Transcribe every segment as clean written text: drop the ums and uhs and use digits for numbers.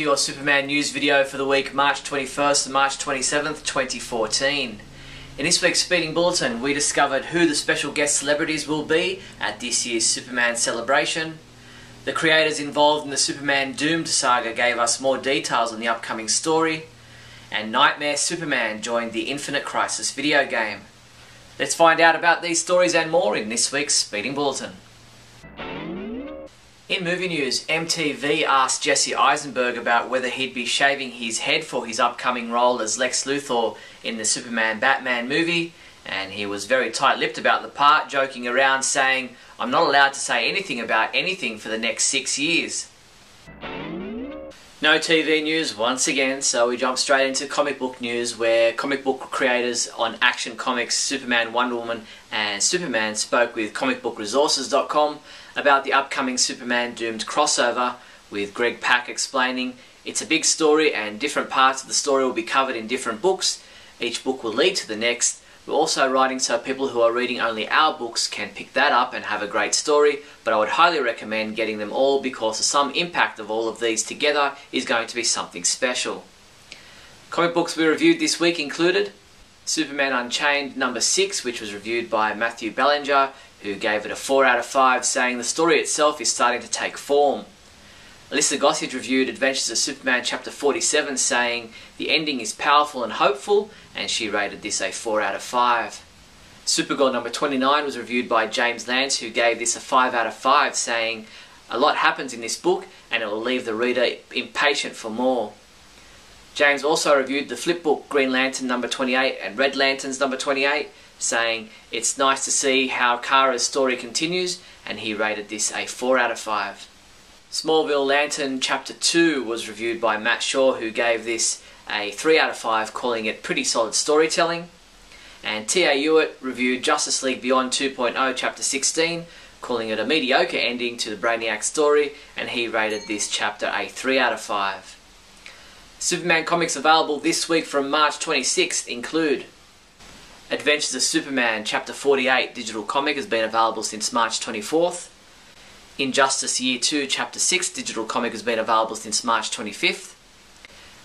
to your Superman news video for the week March 21st to March 27th, 2014. In this week's Speeding Bulletin, we discovered who the special guest celebrities will be at this year's Superman celebration. The creators involved in the Superman Doomed saga gave us more details on the upcoming story. And Nightmare Superman joined the Infinite Crisis video game. Let's find out about these stories and more in this week's Speeding Bulletin. In movie news, MTV asked Jesse Eisenberg about whether he'd be shaving his head for his upcoming role as Lex Luthor in the Superman-Batman movie, and he was very tight-lipped about the part, joking around saying, "I'm not allowed to say anything about anything for the next 6 years." No TV news once again, so we jump straight into comic book news, where comic book creators on Action Comics, Superman, Wonder Woman and Superman spoke with comicbookresources.com about the upcoming Superman Doomed crossover, with Greg Pak explaining it's a big story and different parts of the story will be covered in different books. Each book will lead to the next. We're also writing so people who are reading only our books can pick that up and have a great story, but I would highly recommend getting them all because the sum impact of all of these together is going to be something special. Comic books we reviewed this week included Superman Unchained number 6, which was reviewed by Matthew Bellinger, who gave it a 4 out of 5, saying the story itself is starting to take form. Alyssa Gossage reviewed Adventures of Superman chapter 47, saying the ending is powerful and hopeful, and she rated this a 4 out of 5. Supergirl number 29 was reviewed by James Lance, who gave this a 5 out of 5, saying a lot happens in this book and it will leave the reader impatient for more. James also reviewed the flip book Green Lantern number 28 and Red Lanterns number 28, saying it's nice to see how Kara's story continues, and he rated this a 4 out of 5. Smallville Lantern chapter 2 was reviewed by Matt Shaw, who gave this a 3 out of 5, calling it pretty solid storytelling. And T.A. Hewitt reviewed Justice League Beyond 2.0 chapter 16, calling it a mediocre ending to the Brainiac story, and he rated this chapter a 3 out of 5. Superman comics available this week from March 26th include Adventures of Superman chapter 48 digital comic has been available since March 24th. Injustice Year 2 chapter 6 digital comic has been available since March 25th.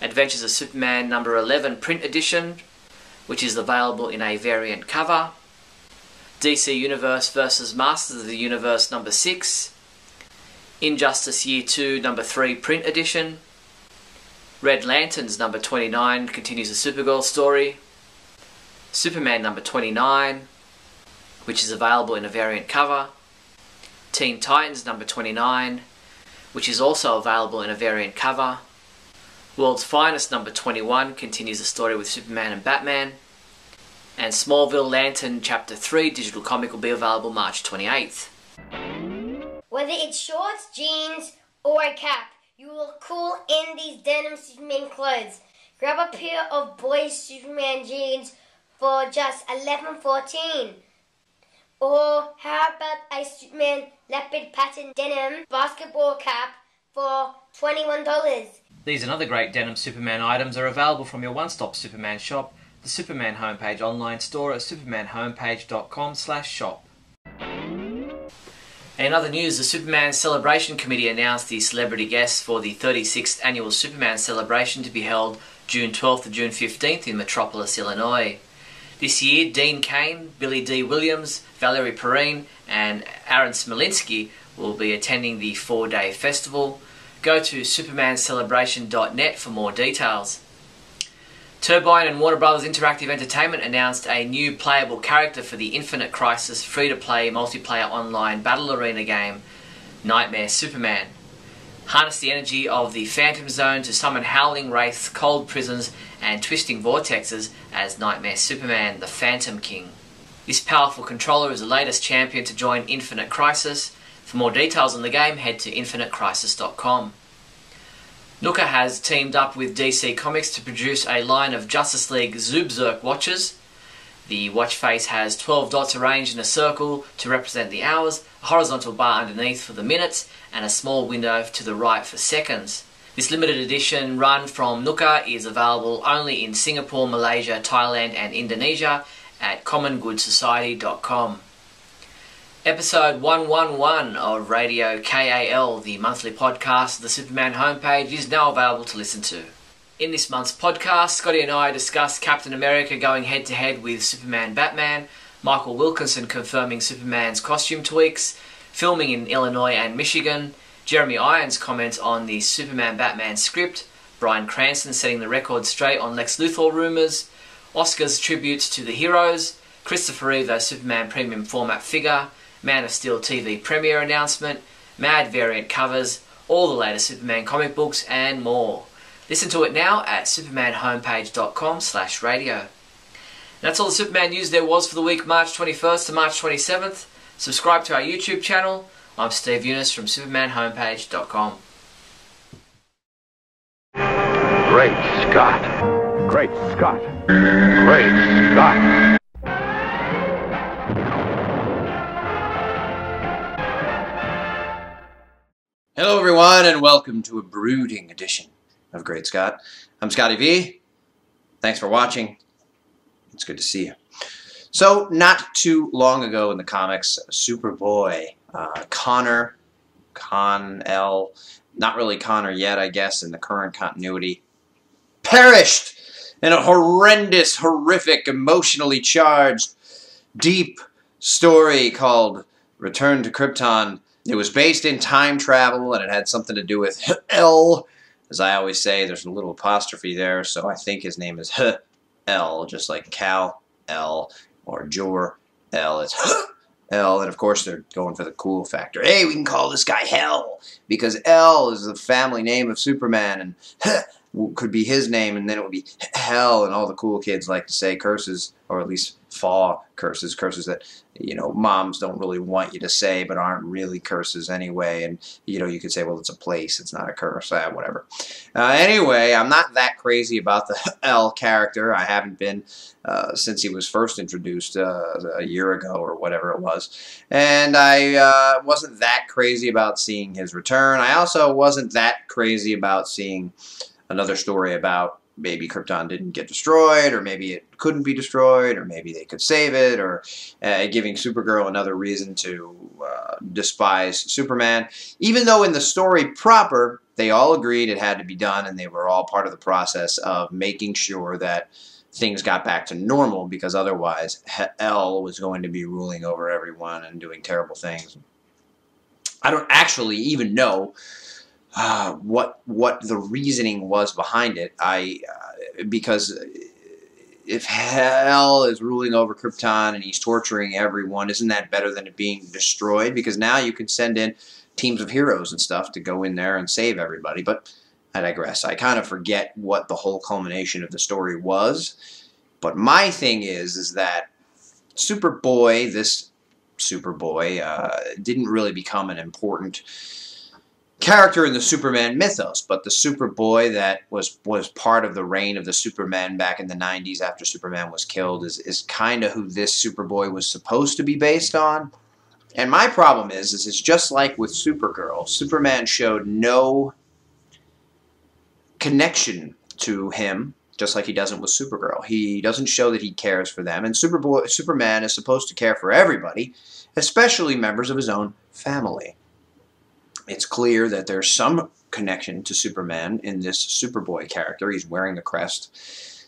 Adventures of Superman number 11 print edition, which is available in a variant cover. DC Universe vs Masters of the Universe number 6. Injustice Year 2 number 3 print edition. Red Lanterns number 29 continues the Supergirl story. Superman number 29, which is available in a variant cover. Teen Titans number 29, which is also available in a variant cover. World's Finest number 21 continues the story with Superman and Batman. And Smallville Lantern chapter 3 digital comic will be available March 28th. Whether it's shorts, jeans, or a cap, you will look cool in these denim Superman clothes. Grab a pair of boys Superman jeans for just $11.14. Or how about a Superman leopard pattern denim basketball cap for $21? These and other great denim Superman items are available from your one-stop Superman shop, the Superman homepage online store at supermanhomepage.com/shop. In other news, the Superman Celebration Committee announced the celebrity guests for the 36th annual Superman Celebration to be held June 12th to June 15th in Metropolis, Illinois. This year, Dean Cain, Billy D. Williams, Valerie Perrine and Aaron Smolinski will be attending the 4-day festival. Go to supermancelebration.net for more details. Turbine and Warner Bros. Interactive Entertainment announced a new playable character for the Infinite Crisis free-to-play multiplayer online battle arena game, Nightmare Superman. Harness the energy of the Phantom Zone to summon howling wraiths, cold prisons and twisting vortexes as Nightmare Superman, the Phantom King. This powerful controller is the latest champion to join Infinite Crisis. For more details on the game, head to infinitecrisis.com. Nooka has teamed up with DC Comics to produce a line of Justice League Zoobzerk watches. The watch face has 12 dots arranged in a circle to represent the hours, a horizontal bar underneath for the minutes, and a small window to the right for seconds. This limited edition run from Nooka is available only in Singapore, Malaysia, Thailand and Indonesia at commongoodsociety.com. Episode 111 of Radio KAL, the monthly podcast of the Superman homepage, is now available to listen to. In this month's podcast, Scotty and I discuss Captain America going head-to-head with Superman Batman, Michael Wilkinson confirming Superman's costume tweaks, filming in Illinois and Michigan, Jeremy Irons' comments on the Superman Batman script, Bryan Cranston setting the record straight on Lex Luthor rumours, Oscar's tributes to the heroes, Christopher Reeve as Superman premium format figure, Man of Steel TV premiere announcement, Mad variant covers, all the latest Superman comic books and more. Listen to it now at supermanhomepage.com/radio. That's all the Superman news there was for the week March 21st to March 27th. Subscribe to our YouTube channel. I'm Steve Younis from supermanhomepage.com. Great Scott! Great Scott! Great Scott! Hello everyone and welcome to a brooding edition of Great Scott. I'm Scotty V. Thanks for watching. It's good to see you. So, not too long ago in the comics, Superboy, Con-El, not really Connor yet, I guess, in the current continuity, perished in a horrendous, horrific, emotionally charged, deep story called Return to Krypton. It was based in time travel, and it had something to do with L. As I always say, there's a little apostrophe there, so I think his name is L, just like Kal-El or Jor-El. It's L, and of course they're going for the cool factor. Hey, we can call this guy Hell, because L is the family name of Superman, and could be his name, and then it would be Hell, and all the cool kids like to say curses, or at least Faw curses that, you know, moms don't really want you to say, but aren't really curses anyway, and, you know, you could say, well, it's a place, it's not a curse, whatever. Anyway, I'm not that crazy about the L character. I haven't been since he was first introduced a year ago, or whatever it was, and I wasn't that crazy about seeing his return. I also wasn't that crazy about seeing another story about maybe Krypton didn't get destroyed, or maybe it couldn't be destroyed, or maybe they could save it, or giving Supergirl another reason to despise Superman. Even though in the story proper, they all agreed it had to be done, and they were all part of the process of making sure that things got back to normal, because otherwise L was going to be ruling over everyone and doing terrible things. I don't actually even know what the reasoning was behind it. Because if Hell is ruling over Krypton and he's torturing everyone, isn't that better than it being destroyed? Because now you can send in teams of heroes and stuff to go in there and save everybody. But I digress. I kind of forget what the whole culmination of the story was. But my thing is that Superboy, this Superboy, didn't really become an important character in the Superman mythos, but the Superboy that was part of the reign of the Superman back in the 90s after Superman was killed is kind of who this Superboy was supposed to be based on. And my problem is it's just like with Supergirl. Superman showed no connection to him, just like he doesn't with Supergirl. He doesn't show that he cares for them, and Superman is supposed to care for everybody, especially members of his own family. It's clear that there's some connection to Superman in this Superboy character. He's wearing the crest.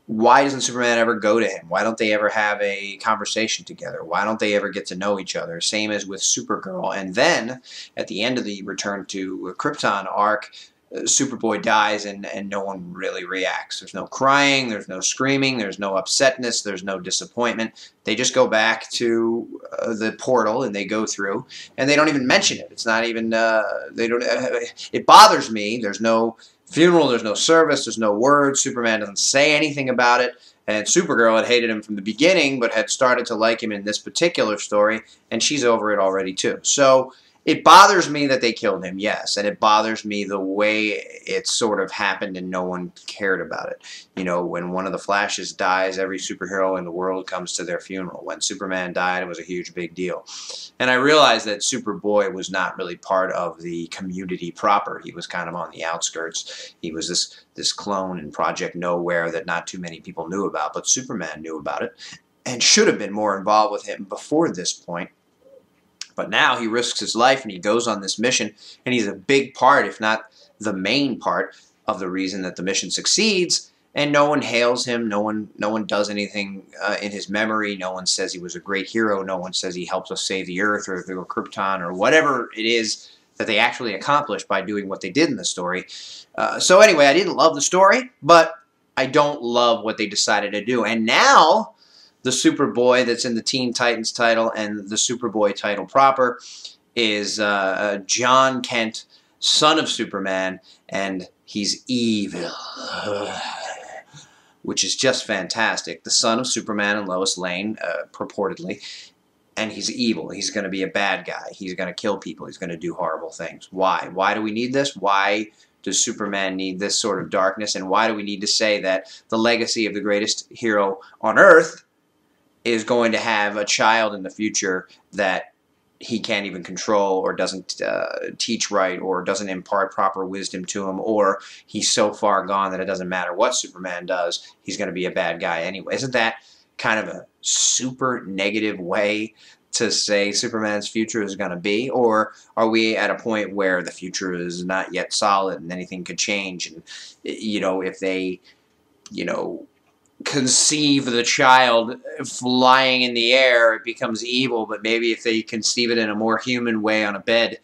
Why doesn't Superman ever go to him? Why don't they ever have a conversation together? Why don't they ever get to know each other? Same as with Supergirl. And then, at the end of the Return to Krypton arc, Superboy dies and no one really reacts. There's no crying, there's no screaming, there's no upsetness, there's no disappointment. They just go back to the portal and they go through, and they don't even mention it. It's not even, it bothers me. There's no funeral, there's no service, there's no words. Superman doesn't say anything about it. And Supergirl had hated him from the beginning, but had started to like him in this particular story, and she's over it already too. So it bothers me that they killed him, yes, and it bothers me the way it sort of happened and no one cared about it. You know, when one of the Flashes dies, every superhero in the world comes to their funeral. When Superman died, it was a huge big deal. And I realized that Superboy was not really part of the community proper. He was kind of on the outskirts. He was this clone in Project Nowhere that not too many people knew about, but Superman knew about it and should have been more involved with him before this point. But now he risks his life and he goes on this mission, and he's a big part, if not the main part, of the reason that the mission succeeds. And no one hails him. No one does anything in his memory. No one says he was a great hero. No one says he helped us save the Earth or Krypton or whatever it is that they actually accomplished by doing what they did in the story. So anyway, I didn't love the story, but I don't love what they decided to do. And now the Superboy that's in the Teen Titans title and the Superboy title proper is John Kent, son of Superman, and he's evil. Which is just fantastic. The son of Superman and Lois Lane, purportedly, and he's evil. He's going to be a bad guy. He's going to kill people. He's going to do horrible things. Why? Why do we need this? Why does Superman need this sort of darkness? And why do we need to say that the legacy of the greatest hero on Earth is going to have a child in the future that he can't even control, or doesn't teach right, or doesn't impart proper wisdom to him, or he's so far gone that it doesn't matter what Superman does, he's going to be a bad guy anyway? Isn't that kind of a super negative way to say Superman's future is going to be? Or are we at a point where the future is not yet solid and anything could change? And, you know, if they, you know, conceive the child flying in the air, it becomes evil. But maybe if they conceive it in a more human way on a bed,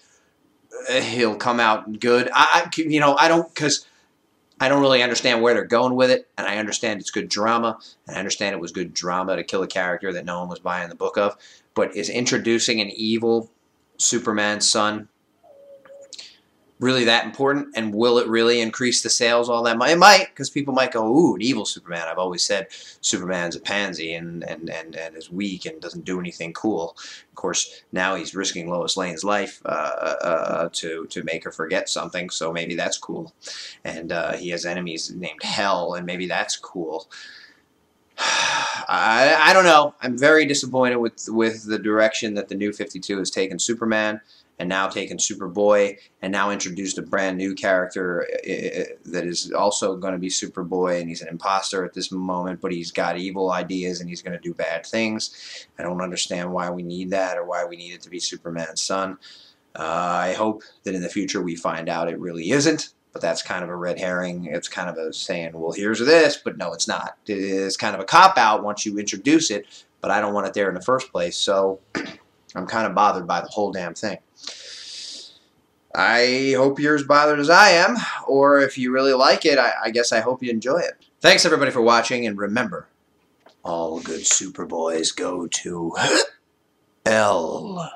he'll come out good. You know, I don't really understand where they're going with it, and I understand it's good drama, and I understand it was good drama to kill a character that no one was buying the book of. But is introducing an evil Superman son really that important? And will it really increase the sales all that much? It might, because people might go, ooh, an evil Superman. I've always said Superman's a pansy and is weak and doesn't do anything cool. Of course, now he's risking Lois Lane's life to make her forget something, so maybe that's cool. And he has enemies named Hell, and maybe that's cool. I don't know. I'm very disappointed with the direction that the New 52 has taken Superman, and now taken Superboy, and now introduced a brand new character that is also going to be Superboy, and he's an imposter at this moment, but he's got evil ideas and he's going to do bad things. I don't understand why we need that, or why we need it to be Superman's son. I hope that in the future we find out it really isn't, but that's kind of a red herring. It's kind of a saying, well, here's this, but no, it's not. It's kind of a cop-out once you introduce it, but I don't want it there in the first place, so I'm kind of bothered by the whole damn thing. I hope you're as bothered as I am, or if you really like it, I guess I hope you enjoy it. Thanks everybody for watching, and remember, all good Superboys go to L.